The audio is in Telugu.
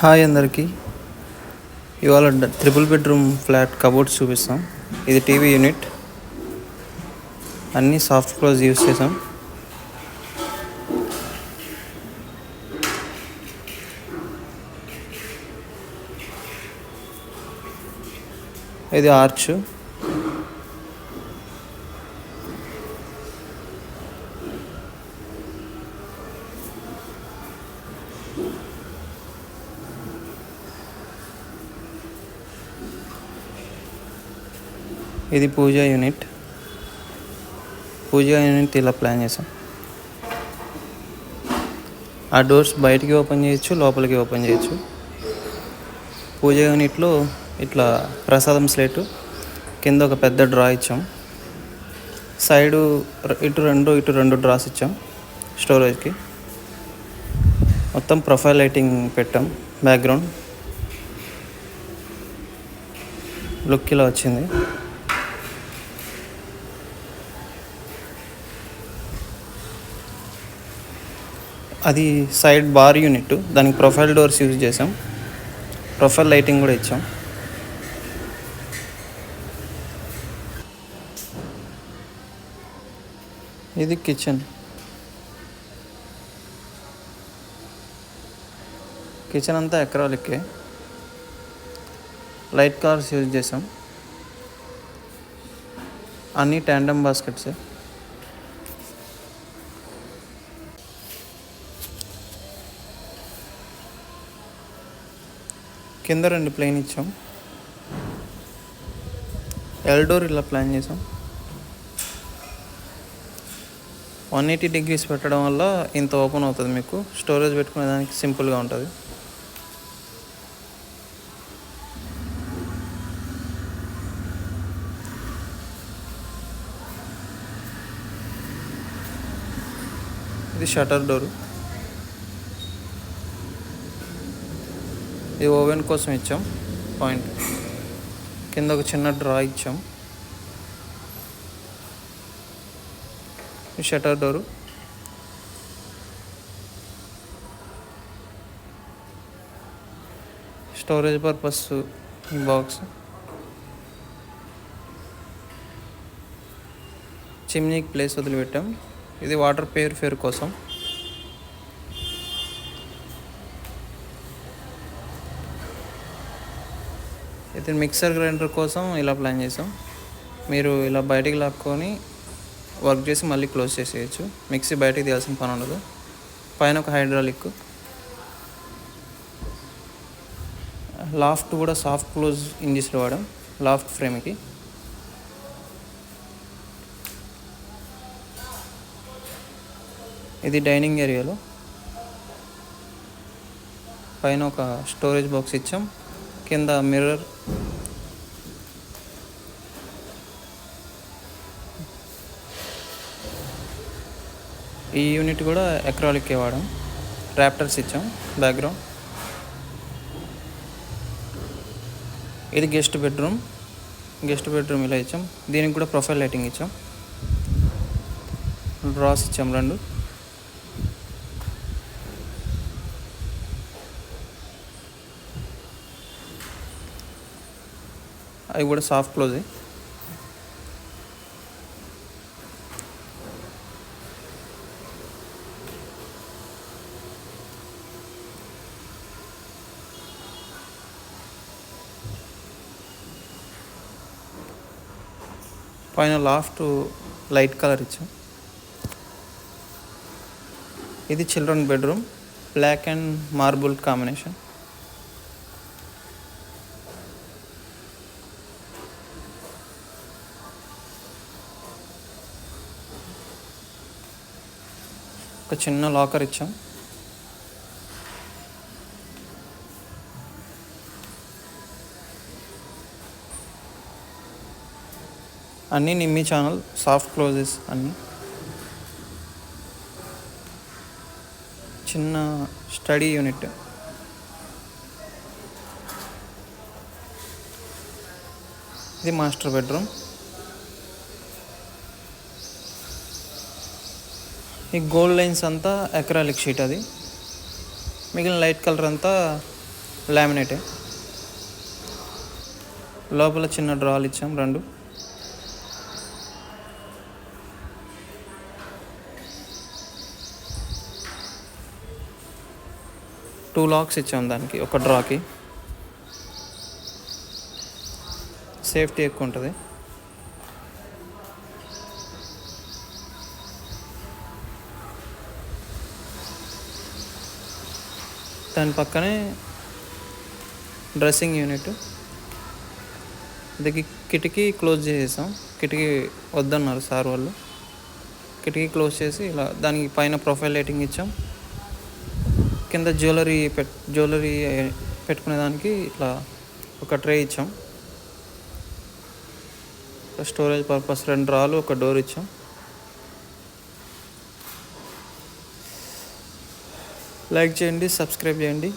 హాయ్ అందరికీ. ఇవాళ ట్రిపుల్ బెడ్రూమ్ ఫ్లాట్ కబోర్డ్స్ చూపిస్తాం. ఇది టీవీ యూనిట్, అన్నీ సాఫ్ట్ క్లోజ్ యూస్ చేసాం. ఇది ఆర్చ్, ఇది పూజా యూనిట్. ఇలా ప్లాన్ చేసాం. ఆ డోర్స్ బయటికి ఓపెన్ చేయొచ్చు, లోపలికి ఓపెన్ చేయొచ్చు. పూజా యూనిట్లో ఇట్లా ప్రసాదం స్లేటు, కింద ఒక పెద్ద డ్రా ఇచ్చాం. సైడు ఇటు రెండు డ్రాస్ ఇచ్చాం స్టోరేజ్కి. మొత్తం ప్రొఫైల్ లైటింగ్ పెట్టాం. బ్యాక్గ్రౌండ్ లుక్ ఇలా వచ్చింది. అది సైడ్ బార్ యూనిట్, దానికి ప్రొఫైల్ డోర్స్ యూజ్ చేసాం. ప్రొఫైల్ లైటింగ్ కూడా ఇచ్చాం. ఇది కిచెన్ అంతా ఎక్రాలిక్కే. లైట్ కలర్స్ యూజ్ చేసాం. అన్నీ ట్యాండమ్ బాస్కెట్సే. కింద 2 ప్లేన్ ఇచ్చాం. ఎల్ డోర్ ఇలా ప్లాన్ చేసాం. 180 degrees పెట్టడం వల్ల ఇంత ఓపెన్ అవుతుంది. మీకు స్టోరేజ్ పెట్టుకునే దానికి సింపుల్గా ఉంటుంది. ఇది షటర్ డోరు. ఇది ఓవెన్ కోసం ఇచ్చాం పాయింట్. కింద ఒక చిన్న డ్రా ఇచ్చాం. Shutter door. Storage purpose box. చిమ్నీకి ప్లేస్ వదిలిపెట్టాం. ఇది వాటర్ ప్యూరిఫైయర్ కోసం. ఇది మిక్సర్ గ్రైండర్ కోసం ఇలా ప్లాన్ చేసాం. మీరు ఇలా బయటికి లాక్కొని వర్క్ చేసి మళ్ళీ క్లోజ్ చేసేయచ్చు. మిక్సీ బయటికి తీయాల్సిన పని ఉండదు. పైన ఒక హైడ్రాలిక్. లాఫ్ట్ కూడా సాఫ్ట్ క్లోజ్ ఇంజిస్లో వాడాం లాఫ్ట్ ఫ్రేమ్కి. ఇది డైనింగ్ ఏరియాలో పైన ఒక స్టోరేజ్ బాక్స్ ఇచ్చాం. కింద మిర్రర్. ఈ యూనిట్ కూడా ఎక్రాలిక్కే వాడాం. ర్యాప్టర్స్ ఇచ్చాం బ్యాక్గ్రౌండ్. ఇది గెస్ట్ బెడ్రూమ్ ఇలా ఇచ్చాం. దీనికి కూడా ప్రొఫైల్ లైటింగ్ ఇచ్చాం. డ్రాస్ ఇచ్చాం 2. అవి కూడా సాఫ్ట్ క్లోజే. పైన లాఫ్ట్ లైట్ కలర్ ఇచ్చాం. ఇది children bedroom, black and marble combination. ఒక చిన్న లాకర్ ఇచ్చాం. అన్నీ నిమ్మి ఛానల్, సాఫ్ట్ క్లోజెస్ అన్నీ. చిన్న స్టడీ యూనిట్. ఇది మాస్టర్ బెడ్రూమ్. ఈ గోల్డ్ లైన్స్ అంతా అక్రాలిక్ షీట్. అది మిగిలిన లైట్ కలర్ అంతా లామినేటే. లోపల చిన్న డ్రాలు ఇచ్చాం 2. టూ లాక్స్ ఇచ్చాం దానికి, ఒక డ్రాకి. సేఫ్టీ ఎక్కువ ఉంటుంది. దాని పక్కనే డ్రెస్సింగ్ యూనిట్. ఇది కిటికీ క్లోజ్ చేసేసాం. కిటికీ వద్దన్నారు సార్ వాళ్ళు. కిటికీ క్లోజ్ చేసి ఇలా దానికి పైన ప్రొఫైల్ లైటింగ్ ఇచ్చాం. కింద జ్యువెలరీ పెట్టుకునే దానికి ఇట్లా ఒక ట్రే ఇచ్చాం. స్టోరేజ్ పర్పస్ 2 డ్రాలు, ఒక డోర్ ఇచ్చాం. లైక్ చేయండి, సబ్స్క్రైబ్ చేయండి.